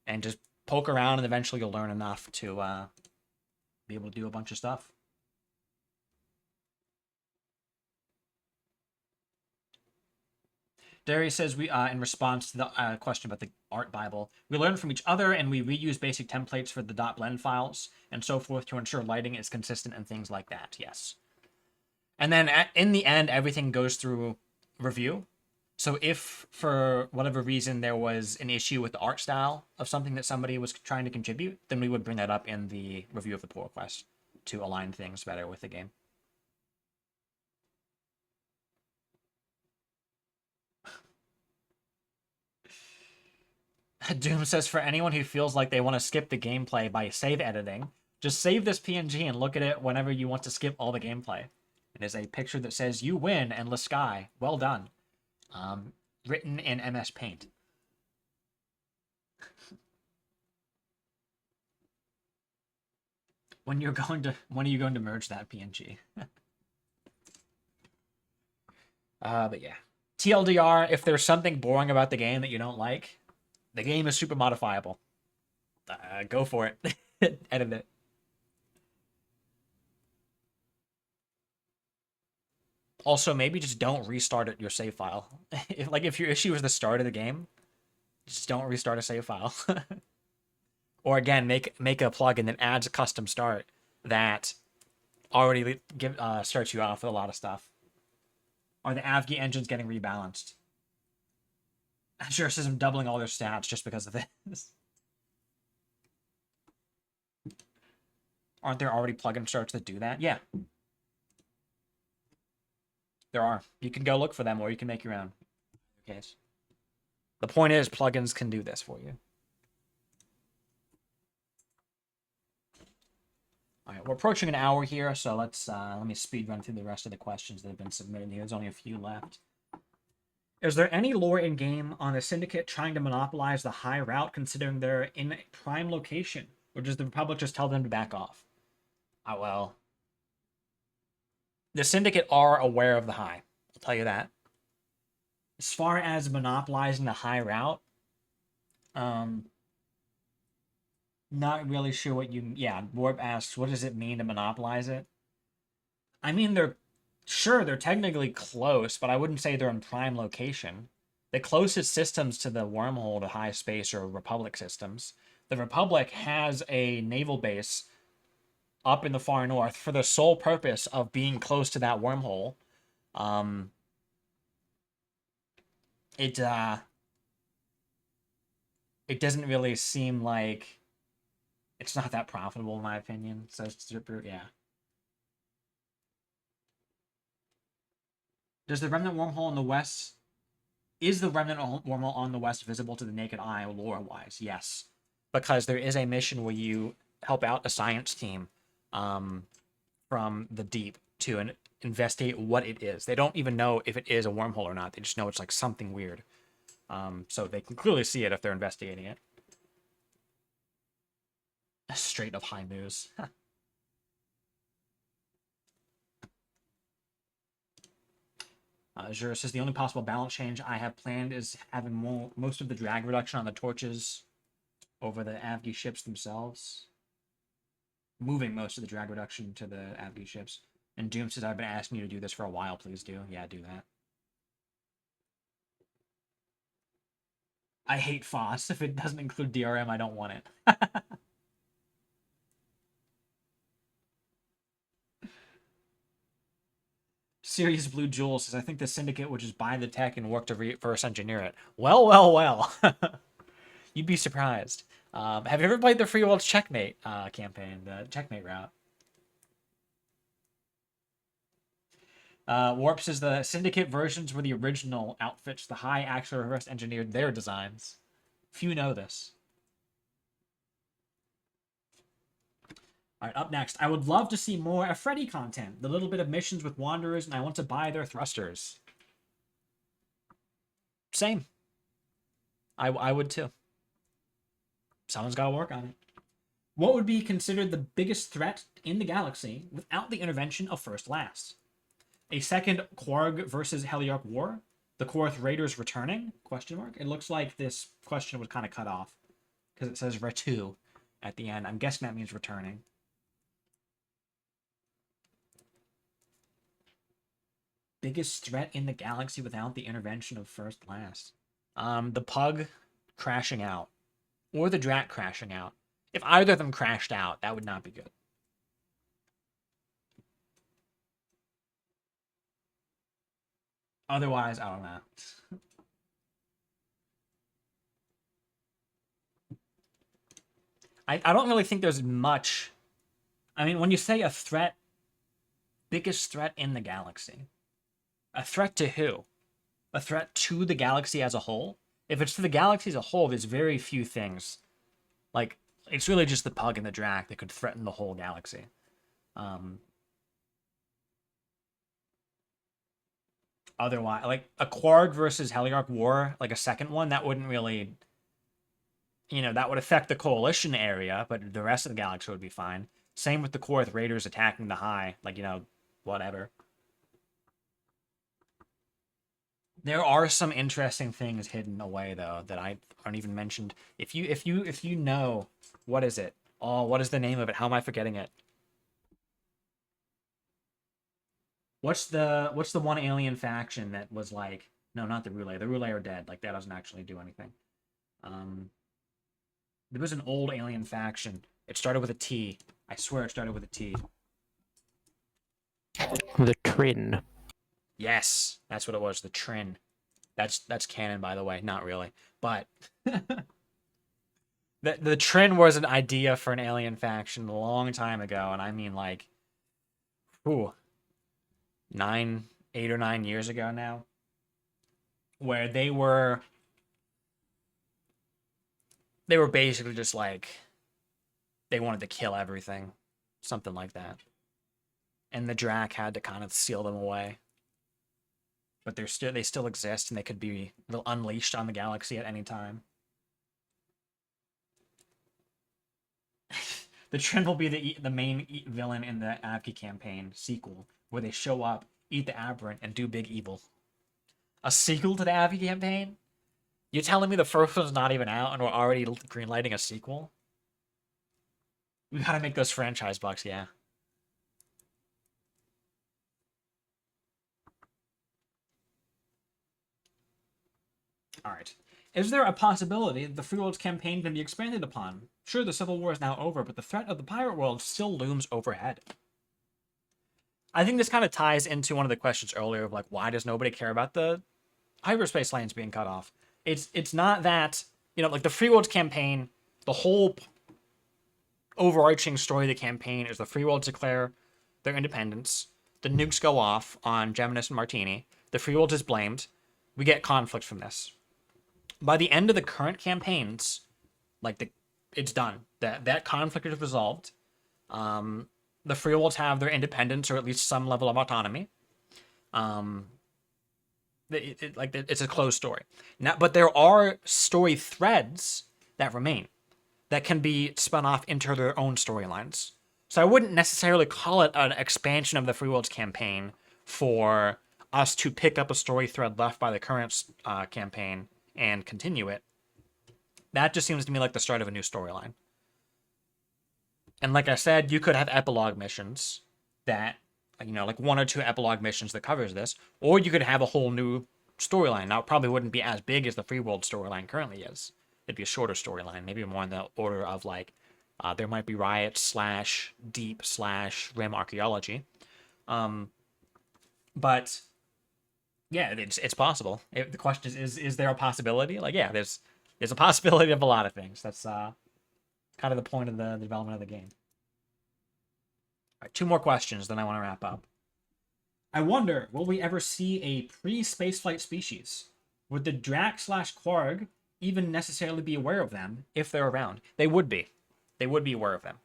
and just poke around, and eventually you'll learn enough to be able to do a bunch of stuff. Darius says, we in response to the question about the art Bible, we learn from each other and we reuse basic templates for the .blend files and so forth to ensure lighting is consistent and things like that. Yes. And then in the end, everything goes through review. So if for whatever reason there was an issue with the art style of something that somebody was trying to contribute, then we would bring that up in the review of the pull request to align things better with the game. Doom says, for anyone who feels like they want to skip the gameplay by save editing, just save this PNG and look at it whenever you want to skip all the gameplay. It is a picture that says, "You win, endless sky. Well done." Written in MS Paint. When are you going to merge that PNG? But yeah. TLDR, if there's something boring about the game that you don't like, the game is super modifiable. Go for it. Edit it. Also, maybe just don't restart your save file. if your issue is the start of the game, just don't restart a save file. Or again, make a plugin that adds a custom start that already starts you off with a lot of stuff. Are the AVGI engines getting rebalanced? Azure says I'm doubling all their stats just because of this. Aren't there already plugin starts that do that? Yeah. There are. You can go look for them, or you can make your own. Case. The point is, plugins can do this for you. All right, we're approaching an hour here, so let me speed run through the rest of the questions that have been submitted here. There's only a few left. Is there any lore in game on a syndicate trying to monopolize the high route, considering they're in a prime location, or does the Republic just tell them to back off? Well, the syndicate are aware of the high. I'll tell you that. As far as monopolizing the high route, not really sure what you... Yeah, Warp asks, what does it mean to monopolize it? I mean, they're technically close, but I wouldn't say they're in prime location. The closest systems to the wormhole to high space are Republic systems. The Republic has a naval base up in the far north for the sole purpose of being close to that wormhole. It doesn't really seem like it's not that profitable in my opinion. So yeah. Does the remnant wormhole in the west... Is the remnant wormhole on the west visible to the naked eye lore-wise? Yes. Because there is a mission where you help out a science team from the deep to investigate what it is. They don't even know if it is a wormhole or not. They just know it's like something weird. So they can clearly see it if they're investigating it. Straight up high news. Azure says the only possible balance change I have planned is having most of the drag reduction on the torches over the AVGI ships themselves. Moving most of the drag reduction to the AVGI ships. And Doom says, I've been asking you to do this for a while. Please do. Yeah, do that. I hate FOSS. If it doesn't include DRM, I don't want it. Sirius Blue Jewel says, I think the Syndicate would just buy the tech and work to reverse engineer it. Well, well, well. You'd be surprised. Have you ever played the Free World's Checkmate campaign, the Checkmate route? Warp says the Syndicate versions were the original outfits. The High actually reverse engineered their designs. Few know this. Alright, up next. I would love to see more of Freddy content. The little bit of missions with Wanderers, and I want to buy their thrusters. Same. I would too. Someone's got to work on it. What would be considered the biggest threat in the galaxy without the intervention of First Last? A second Quarg versus Heliarch war? The Korth Raiders returning? Question mark. It looks like this question was kind of cut off because it says Retu at the end. I'm guessing that means returning. Biggest threat in the galaxy without the intervention of First Last? The Pug crashing out. Or the Drat crashing out. If either of them crashed out, that would not be good. Otherwise, I don't know. I don't really think there's much. I mean, when you say a threat, biggest threat in the galaxy, a threat to who? A threat to the galaxy as a whole? If it's to the galaxy as a whole, there's very few things. Like, it's really just the Pug and the Drak that could threaten the whole galaxy. Otherwise, like, a Quarg versus Heliarch war, like a second one, that wouldn't really... You know, that would affect the Coalition area, but the rest of the galaxy would be fine. Same with the Korth Raiders attacking the High. Like, you know, whatever. There are some interesting things hidden away, though, that I aren't even mentioned. If you know, what is it? Oh, what is the name of it? How am I forgetting it? What's the one alien faction that was like, no, not the Roulette. The Roulette are dead. Like, that doesn't actually do anything. There was an old alien faction. It started with a T. I swear it started with a T. The Trin. Yes, that's what it was. The Trin. That's canon, by the way. Not really, but the Trin was an idea for an alien faction a long time ago, and I mean like, 8 or 9 years ago now, where they were basically just like, they wanted to kill everything, something like that, and the Drak had to kind of seal them away. But they still exist, and they could be unleashed on the galaxy at any time. The Trin will be the main villain in the Avki campaign sequel, where they show up, eat the Aberrant, and do big evil. A sequel to the Avki campaign? You're telling me the first one's not even out, and we're already greenlighting a sequel? We gotta make those franchise bucks, yeah. Alright. Is there a possibility that the Free World's campaign can be expanded upon? Sure, the Civil War is now over, but the threat of the pirate world still looms overhead. I think this kind of ties into one of the questions earlier of like, why does nobody care about the hyperspace lanes being cut off? It's not that, you know, like the Free World's campaign, the whole overarching story of the campaign is the Free Worlds declare their independence, the nukes go off on Geminus and Martini, the Free World is blamed, we get conflict from this. By the end of the current campaigns, like it's done. That conflict is resolved. The Free Worlds have their independence, or at least some level of autonomy. It's a closed story. Now, but there are story threads that remain that can be spun off into their own storylines. So I wouldn't necessarily call it an expansion of the Free Worlds campaign for us to pick up a story thread left by the current campaign and continue it. That just seems to me like the start of a new storyline. And like I said, you could have epilogue missions that, you know, like 1 or 2 epilogue missions that covers this, or you could have a whole new storyline. Now, it probably wouldn't be as big as the Free World storyline currently is. It'd be a shorter storyline, maybe more in the order of like, there might be Riot /Deep/Rim archaeology. But yeah, it's possible. The question is there a possibility? Like, yeah, there's a possibility of a lot of things. That's kind of the point of the development of the game. All right, two more questions, then I want to wrap up. I wonder, will we ever see a pre-spaceflight species? Would the Drac/Quarg even necessarily be aware of them if they're around? They would be. They would be aware of them.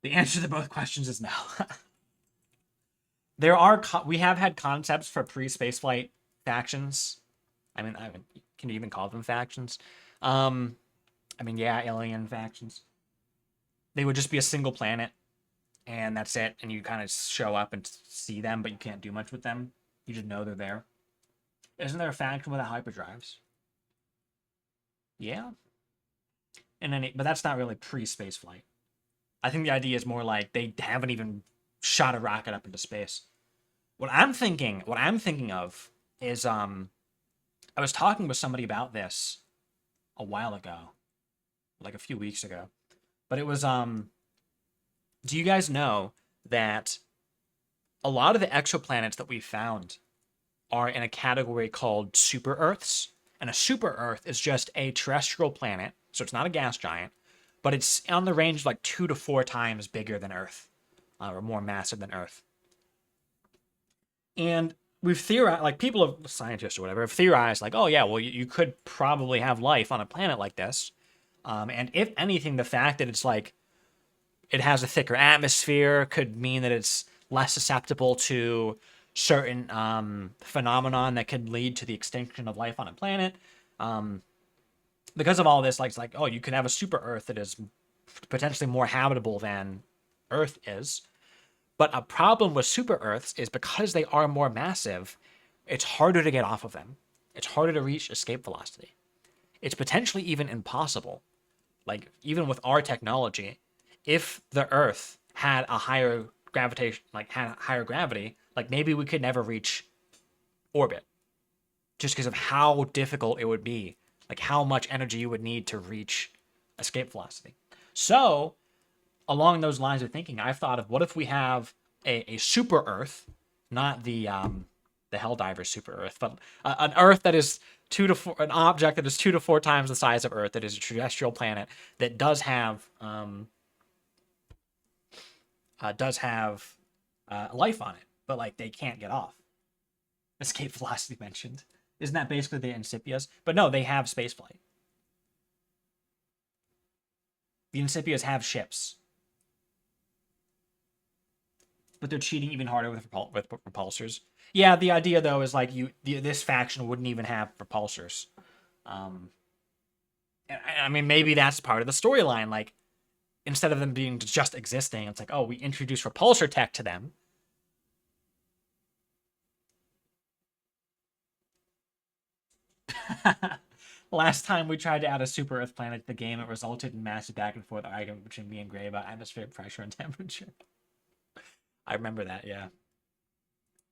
The answer to both questions is no. We have had concepts for pre-spaceflight factions. Can you even call them factions? Yeah, alien factions. They would just be a single planet, and that's it. And you kind of show up and see them, but you can't do much with them. You just know they're there. Isn't there a faction without hyperdrives? Yeah. But that's not really pre-spaceflight. I think the idea is more like they haven't even shot a rocket up into space. What I'm thinking of is I was talking with somebody about this a while ago, like a few weeks ago. But it was do you guys know that a lot of the exoplanets that we found are in a category called super Earths? And a super Earth is just a terrestrial planet, so it's not a gas giant, but it's on the range of like 2 to 4 times bigger than Earth, or more massive than Earth. And we've theorized, like scientists or whatever, have theorized, like, oh yeah, well, you could probably have life on a planet like this. And if anything, the fact that it's like, it has a thicker atmosphere could mean that it's less susceptible to certain phenomenon that could lead to the extinction of life on a planet. Because of all this, like, it's like, oh, you could have a super Earth that is potentially more habitable than Earth is. But a problem with super Earths is because they are more massive, it's harder to get off of them. It's harder to reach escape velocity. It's potentially even impossible. Like, even with our technology, if the Earth had a higher gravitation, like had higher gravity, like maybe we could never reach orbit. Just because of how difficult it would be. Like how much energy you would need to reach escape velocity. So, along those lines of thinking, I've thought of what if we have a super Earth, not the Helldiver super Earth, but an Earth that is an object that is 2 to 4 times the size of Earth, that is a terrestrial planet that does have life on it, but like they can't get off. Escape velocity mentioned. Isn't that basically the Incipias? But no, they have spaceflight. The Incipias have ships. But they're cheating even harder with repulsors. Yeah, the idea though is like this faction wouldn't even have repulsors. Maybe that's part of the storyline. Like, instead of them being just existing, it's like, oh, we introduce repulsor tech to them. Last time we tried to add a super Earth planet to the game, it resulted in massive back and forth argument between me and Gray about atmospheric pressure and temperature. I remember that, yeah.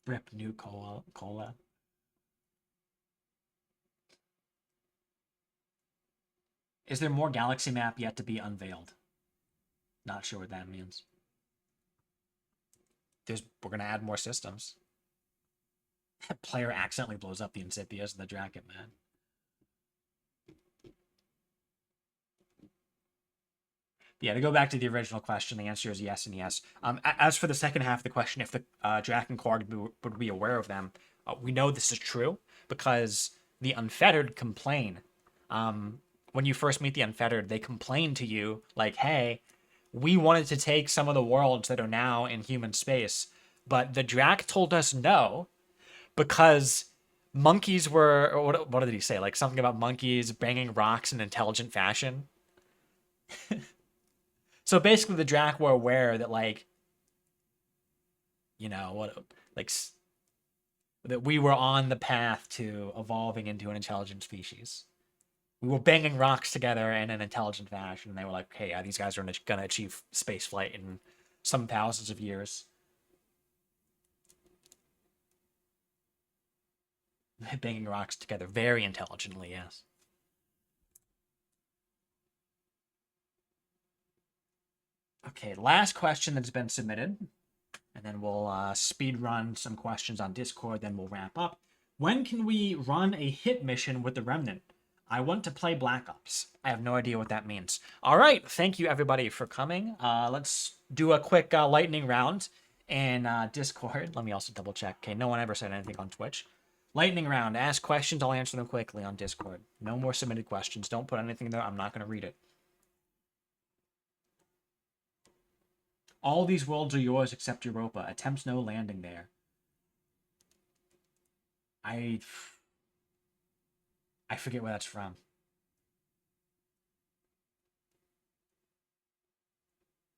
Rip new cola. Is there more galaxy map yet to be unveiled? Not sure what that means. We're gonna add more systems. That player accidentally blows up the Incipias and the Draken, man. Yeah, to go back to the original question, the answer is yes and yes. As for the second half of the question, if the Draken Quarg would be aware of them, we know this is true because the Unfettered complain. When you first meet the Unfettered, they complain to you like, hey, we wanted to take some of the worlds that are now in human space, but the Drac told us no because monkeys were, or what did he say? Like something about monkeys banging rocks in intelligent fashion. So basically, the Drac were aware that, like, that we were on the path to evolving into an intelligent species. We were banging rocks together in an intelligent fashion, and they were like, hey, these guys are going to achieve spaceflight in some thousands of years. Banging rocks together very intelligently, yes. Okay, last question that's been submitted. And then we'll speed run some questions on Discord, then we'll wrap up. When can we run a hit mission with the Remnant? I want to play Black Ops. I have no idea what that means. All right, thank you everybody for coming. Let's do a quick lightning round in Discord. Let me also double check. Okay, no one ever said anything on Twitch. Lightning round. Ask questions. I'll answer them quickly on Discord. No more submitted questions. Don't put anything there. I'm not going to read it. All these worlds are yours except Europa. Attempts no landing there. I forget where that's from.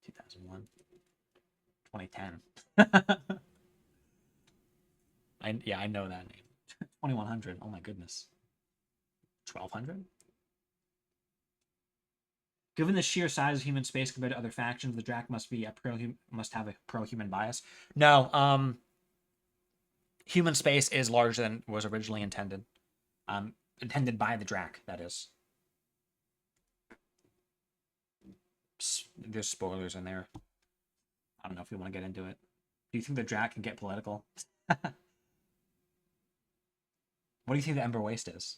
Two 2001. 2010. I know that name. 2100. Oh my goodness. 1200? Given the sheer size of human space compared to other factions, the Drac must have a pro-human bias. No, human space is larger than was originally intended. Intended by the Drac, that is. There's spoilers in there. I don't know if we want to get into it. Do you think the Drac can get political? What do you think the Ember Waste is?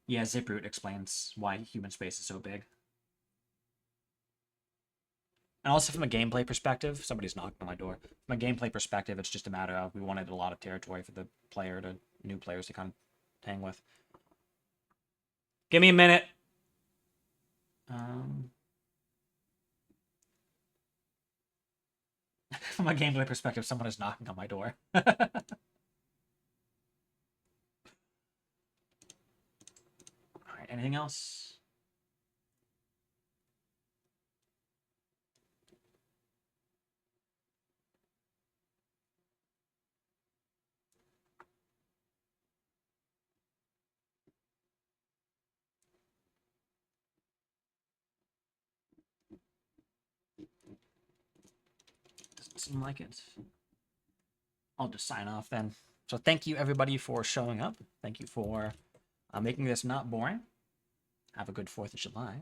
Yeah, Ziproot explains why human space is so big. And also from a gameplay perspective, somebody's knocking on my door. From a gameplay perspective, it's just a matter of we wanted a lot of territory for the new players to kind of hang with. Give me a minute. From a gameplay perspective, someone is knocking on my door. Anything else? Doesn't seem like it. I'll just sign off then. So thank you everybody for showing up. Thank you for making this not boring. Have a good 4th of July.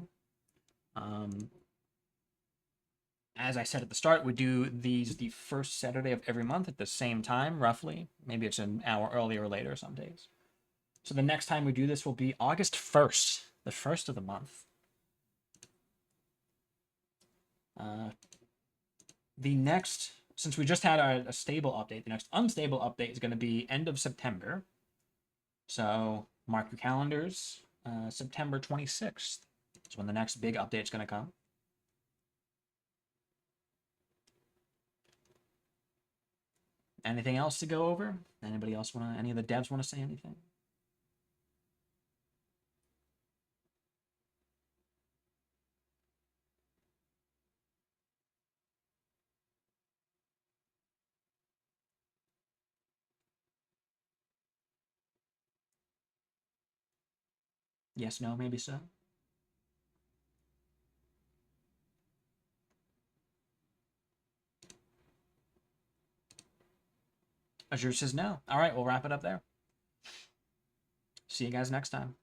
As I said at the start, we do these the first Saturday of every month at the same time, roughly. Maybe it's an hour earlier or later some days. So the next time we do this will be August 1st, the first of the month. The next, since we just had a stable update, the next unstable update is going to be end of September. So mark your calendars. September 26th is when the next big update is going to come. Anything else to go over? Anybody else any of the devs want to say anything? Yes, no, maybe so. Azure says no. All right, we'll wrap it up there. See you guys next time.